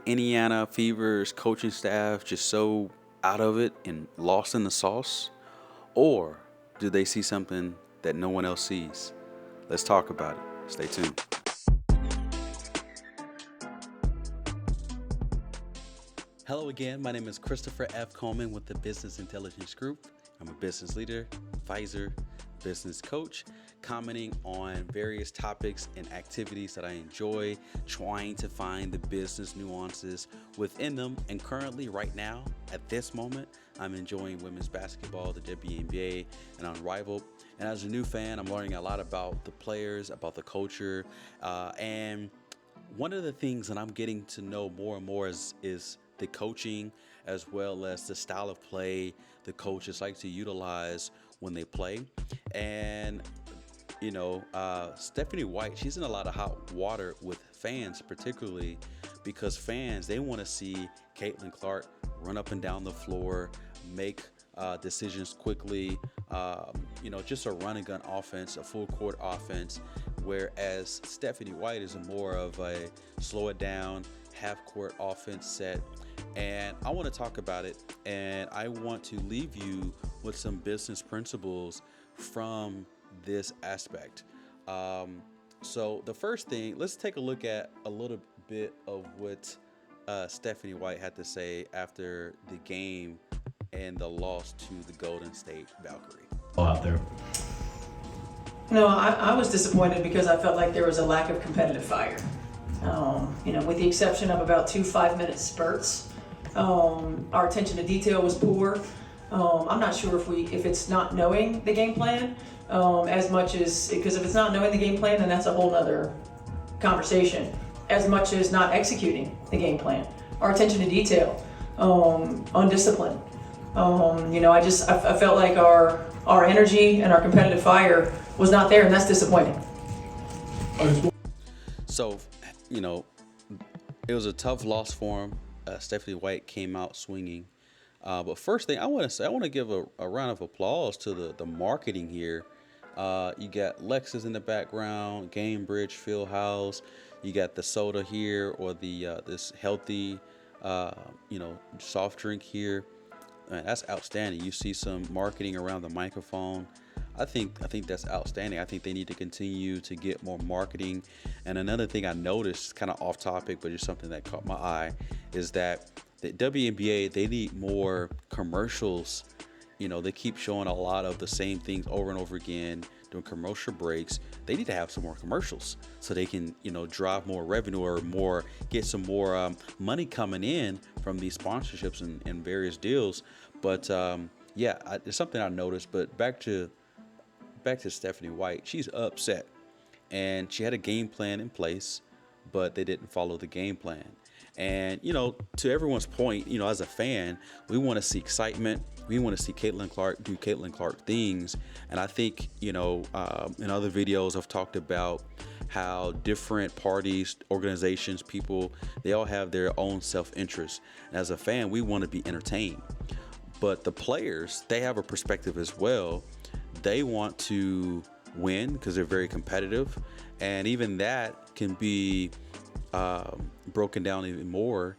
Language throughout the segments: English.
the Indiana Fever's coaching staff just so out of it and lost in the sauce? Or do they see something that no one else sees? Let's talk about it. Stay tuned. Hello again. My name is Christopher F. Coleman with the Business Intelligence Group. I'm a business leader, advisor, business coach, commenting on various topics and activities that I enjoy, trying to find the business nuances within them. And currently, right now, at this moment, I'm enjoying women's basketball, the WNBA, and Unrivaled. And as a new fan, I'm learning a lot about the players, about the culture, and one of the things that I'm getting to know more and more is the coaching, as well as the style of play the coaches like to utilize when they play. And Stephanie White, she's in a lot of hot water with fans, particularly because fans, they want to see Caitlin Clark run up and down the floor, make decisions quickly, just a run and gun offense, a full court offense, whereas Stephanie White is more of a slow it down, half court offense set. And I want to talk about it, and I want to leave you with some business principles from this aspect. So the first thing, let's take a look at a little bit of what Stephanie White had to say after the game and the loss to the Golden State Valkyrie. Out there. No, I was disappointed because I felt like there was a lack of competitive fire. With the exception of about 2 5-minute spurts, our attention to detail was poor. I'm not sure if it's not knowing the game plan as much as, because if it's not knowing the game plan, then that's a whole nother conversation, as much as not executing the game plan. Our attention to detail, undisciplined. I felt like our energy and our competitive fire was not there, and that's disappointing. So, it was a tough loss for him. Stephanie White came out swinging. But first thing I want to say, I want to give a round of applause to the marketing here. You got Lexus in the background, Gamebridge, Fieldhouse. You got the soda here, or the this healthy, soft drink here. Man, that's outstanding. You see some marketing around the microphone. I think that's outstanding. I think they need to continue to get more marketing. And another thing I noticed, kind of off topic, but it's something that caught my eye, is that the WNBA, they need more commercials. They keep showing a lot of the same things over and over again, doing commercial breaks. They need to have some more commercials so they can, drive more revenue or get some more money coming in from these sponsorships and various deals. But it's something I noticed. But back to Stephanie White, she's upset, and she had a game plan in place, but they didn't follow the game plan. And, to everyone's point, as a fan, we want to see excitement. We want to see Caitlin Clark do Caitlin Clark things. And I think, in other videos, I've talked about how different parties, organizations, people, they all have their own self-interest. And as a fan, we want to be entertained. But the players, they have a perspective as well. They want to win because they're very competitive. And even that can be broken down even more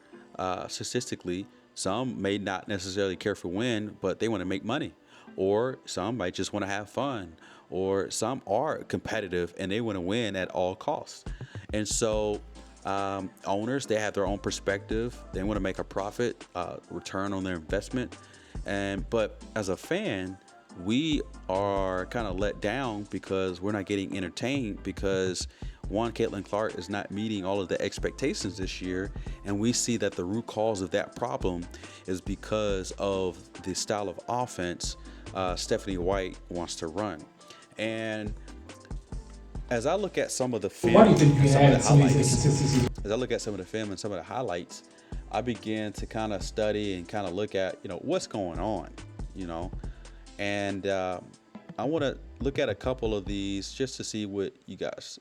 statistically. Some may not necessarily care for win, but they want to make money, or some might just want to have fun, or some are competitive and they want to win at all costs. And so owners, they have their own perspective. They want to make a profit, return on their investment. But as a fan, we are kind of let down because we're not getting entertained, because one, Caitlin Clark is not meeting all of the expectations this year, and we see that the root cause of that problem is because of the style of offense Stephanie White wants to run. And as I look at some of the film, Why do you think you can add some of these inconsistencies? as I look at some of the film and some of the highlights, I began to kind of study and kind of look at, what's going on, and I want to look at a couple of these just to see what you guys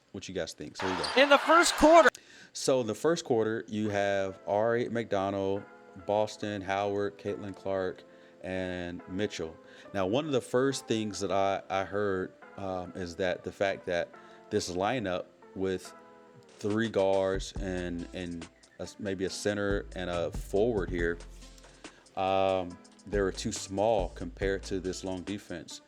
think. So here we go. In the first quarter. So in the first quarter, you have Ari McDonald, Boston, Howard, Caitlin Clark, and Mitchell. Now, one of the first things that I heard is that the fact that this lineup with 3 guards and maybe a center and a forward here, they were too small compared to this long defense.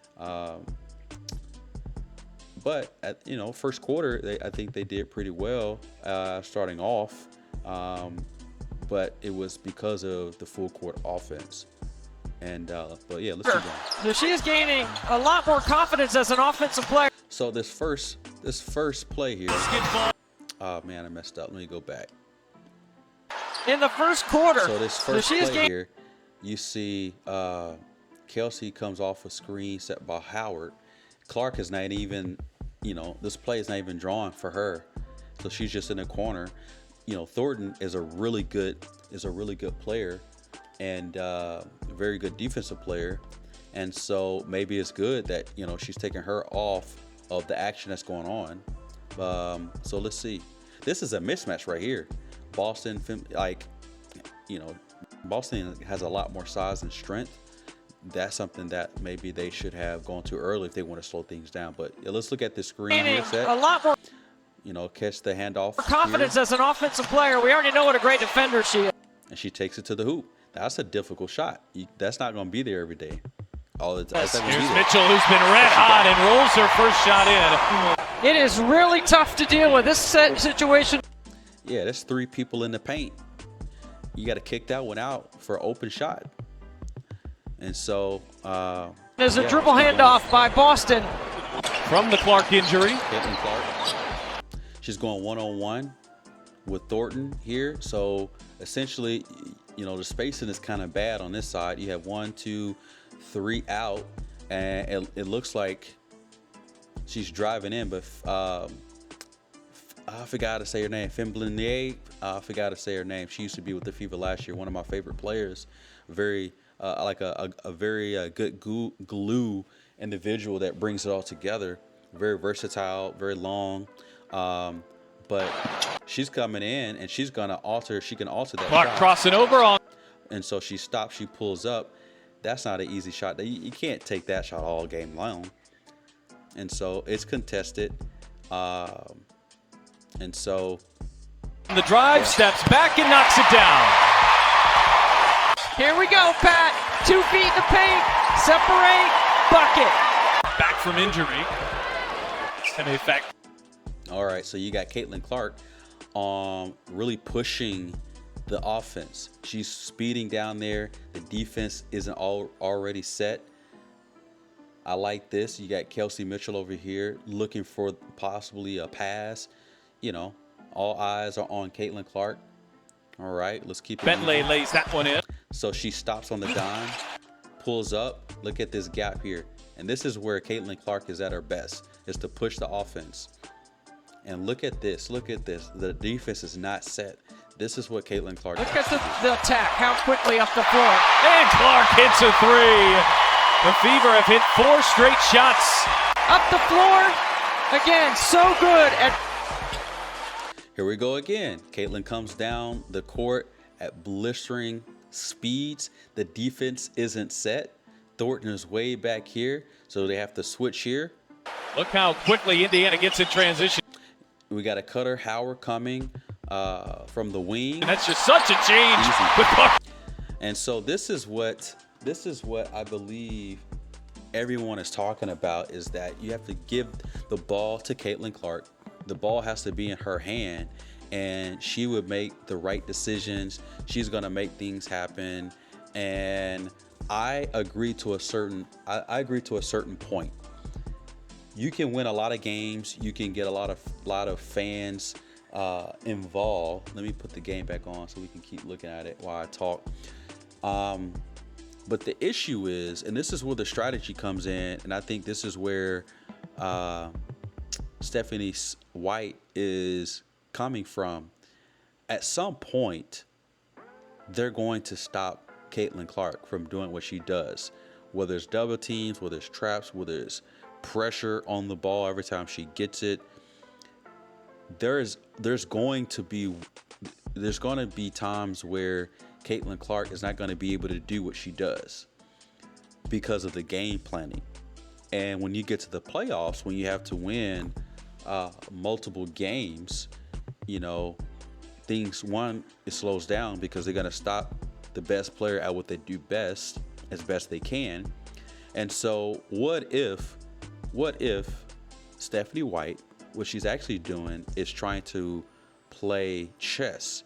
But at first quarter, I think they did pretty well starting off. But it was because of the full court offense. And but yeah, let's keep going. So she is gaining a lot more confidence as an offensive player. So this first play here. Oh man, I messed up. Let me go back. In the first quarter. So this first play here, you see Kelsey comes off a screen set by Howard. Clark is not even, this play is not even drawn for her. So she's just in the corner. Thornton is a really good player and very good defensive player. And so maybe it's good that, she's taking her off of the action that's going on. So let's see. This is a mismatch right here. Boston has a lot more size and strength. That's something that maybe they should have gone too early if they want to slow things down. But yeah, let's look at the screen here. Set. A lot more. Catch the handoff. Confidence here. As an offensive player. We already know what a great defender she is. And she takes it to the hoop. That's a difficult shot. That's not going to be there every day. All the time. Here's Mitchell, who's been red hot and rolls her first shot in. It is really tough to deal with this situation. Yeah, there's 3 people in the paint. You got to kick that one out for an open shot. And so there's a dribble handoff by Boston. From the Clark injury. Caitlin Clark. She's going one-on-one with Thornton here. So essentially, the spacing is kind of bad on this side. You have 1, 2, 3 out, and it looks like she's driving in, but I forgot to say her name. Femblinier. I forgot to say her name. She used to be with the Fever last year. One of my favorite players. Very a very good glue individual that brings it all together. Very versatile, very long. But she's coming in and she's gonna alter. She can alter that. Clark shot. Crossing over on. And so she stops. She pulls up. That's not an easy shot. You can't take that shot all game long. And so it's contested. And so the drive steps back and knocks it down. Here we go, Pat. 2 feet in the paint. Separate. Bucket. Back from injury. And in fact. All right, so you got Caitlin Clark really pushing the offense. She's speeding down there. The defense isn't already set. I like this. You got Kelsey Mitchell over here looking for possibly a pass. All eyes are on Caitlin Clark. All right, let's keep it. Bentley lays that one in. So she stops on the dime, pulls up. Look at this gap here. And this is where Caitlin Clark is at her best, is to push the offense. And look at this. Look at this. The defense is not set. This is what Caitlin Clark does. Look at the attack. How quickly up the floor. And Clark hits a 3. The Fever have hit 4 straight shots. Up the floor. Again, so good at. Here we go again. Caitlin comes down the court at blistering speeds. The defense isn't set. Thornton is way back here, so they have to switch here. Look how quickly Indiana gets in transition. We got a Cutter Howard coming from the wing. And that's just such a change with Clark. And so this is what I believe everyone is talking about, is that you have to give the ball to Caitlin Clark. The ball has to be in her hand, and she would make the right decisions. She's going to make things happen. And I agree to a certain point. You can win a lot of games. You can get a lot of fans involved. Let me put the game back on so we can keep looking at it while I talk. But the issue is, and this is where the strategy comes in, and I think this is where Stephanie White is coming from. At some point, they're going to stop Caitlin Clark from doing what she does. Whether it's double teams, whether it's traps, whether it's pressure on the ball every time she gets it. There's going to be times where Caitlin Clark is not going to be able to do what she does because of the game planning. And when you get to the playoffs, when you have to win multiple games, it slows down because they're going to stop the best player at what they do best as best they can. And so what if Stephanie White, what she's actually doing is trying to play chess.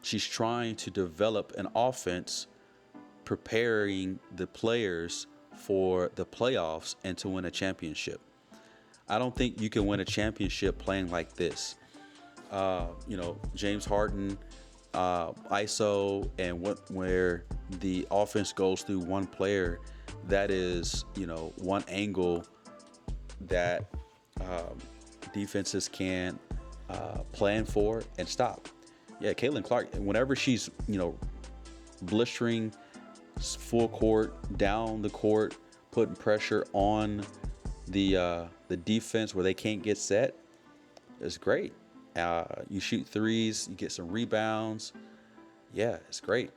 She's trying to develop an offense, preparing the players for the playoffs and to win a championship. I don't think you can win a championship playing like this. James Harden, ISO, and where the offense goes through one player, that is, one angle that defenses can plan for and stop. Yeah, Caitlin Clark, whenever she's, blistering full court, down the court, putting pressure on the defense where they can't get set, it's great. You shoot threes, you get some rebounds. Yeah, it's great.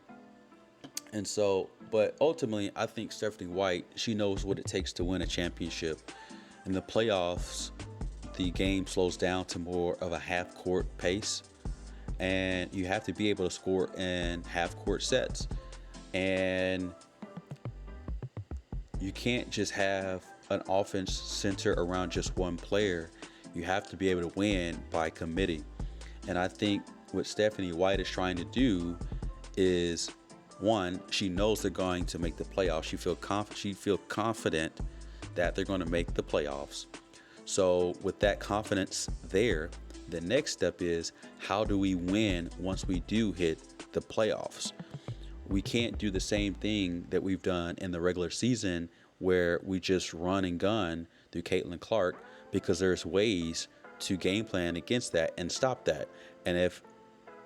And so, but ultimately, I think Stephanie White, she knows what it takes to win a championship. In the playoffs, the game slows down to more of a half-court pace, and you have to be able to score in half-court sets. And you can't just have an offense center around just one player. You have to be able to win by committee. And I think what Stephanie White is trying to do is, one, she knows they're going to make the playoffs. She feel confident that they're going to make the playoffs. So with that confidence there, the next step is, how do we win once we do hit the playoffs? We can't do the same thing that we've done in the regular season where we just run and gun through Caitlin Clark, because there's ways to game plan against that and stop that. And if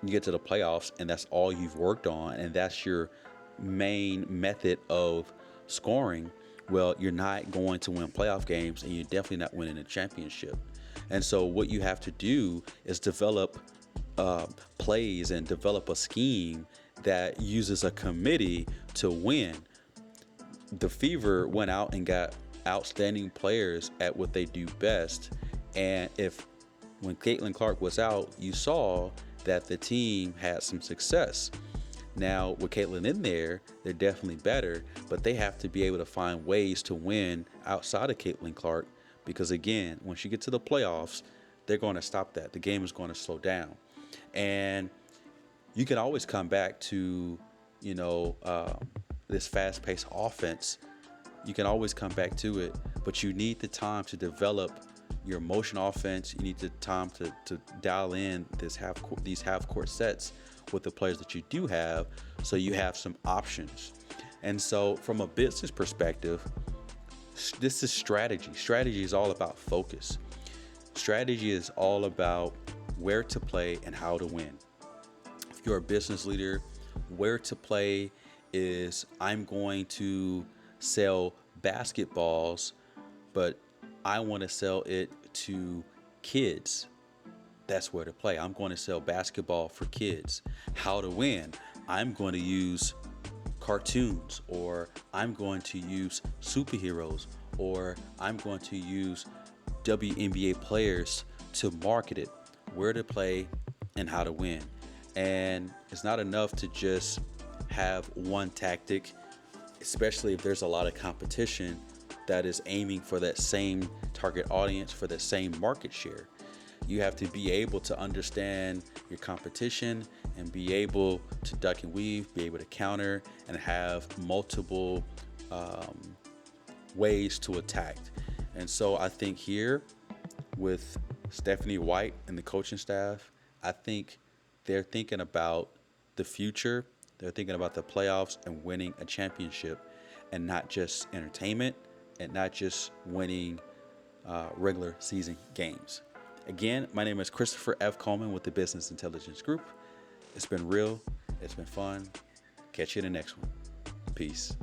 you get to the playoffs and that's all you've worked on and that's your main method of scoring, well, you're not going to win playoff games, and you're definitely not winning a championship. And so what you have to do is develop plays and develop a scheme that uses a committee to win. The Fever went out and got outstanding players at what they do best. And when Caitlin Clark was out, you saw that the team had some success. Now, with Caitlin in there, they're definitely better, but they have to be able to find ways to win outside of Caitlin Clark, because again, once you get to the playoffs, they're going to stop that. The game is going to slow down. And you can always come back to, this fast-paced offense. You can always come back to it, but you need the time to develop your motion offense. You need the time to dial in these half-court sets with the players that you do have, so you have some options. And so from a business perspective, this is strategy. Strategy is all about focus. Strategy is all about where to play and how to win. If you're a business leader, where to play is, I'm going to sell basketballs, but I want to sell it to kids. That's where to play. I'm going to sell basketball for kids. How to win? I'm going to use cartoons, or I'm going to use superheroes, or I'm going to use WNBA players to market it. Where to play and how to win. And it's not enough to just have one tactic, especially if there's a lot of competition that is aiming for that same target audience, for the same market share. You have to be able to understand your competition and be able to duck and weave, be able to counter, and have multiple ways to attack. And so I think here with Stephanie White and the coaching staff, I think they're thinking about the future. They're thinking about the playoffs and winning a championship, and not just entertainment, and not just winning regular season games. Again, my name is Christopher F. Coleman with the Business Intelligence Group. It's been real. It's been fun. Catch you in the next one. Peace.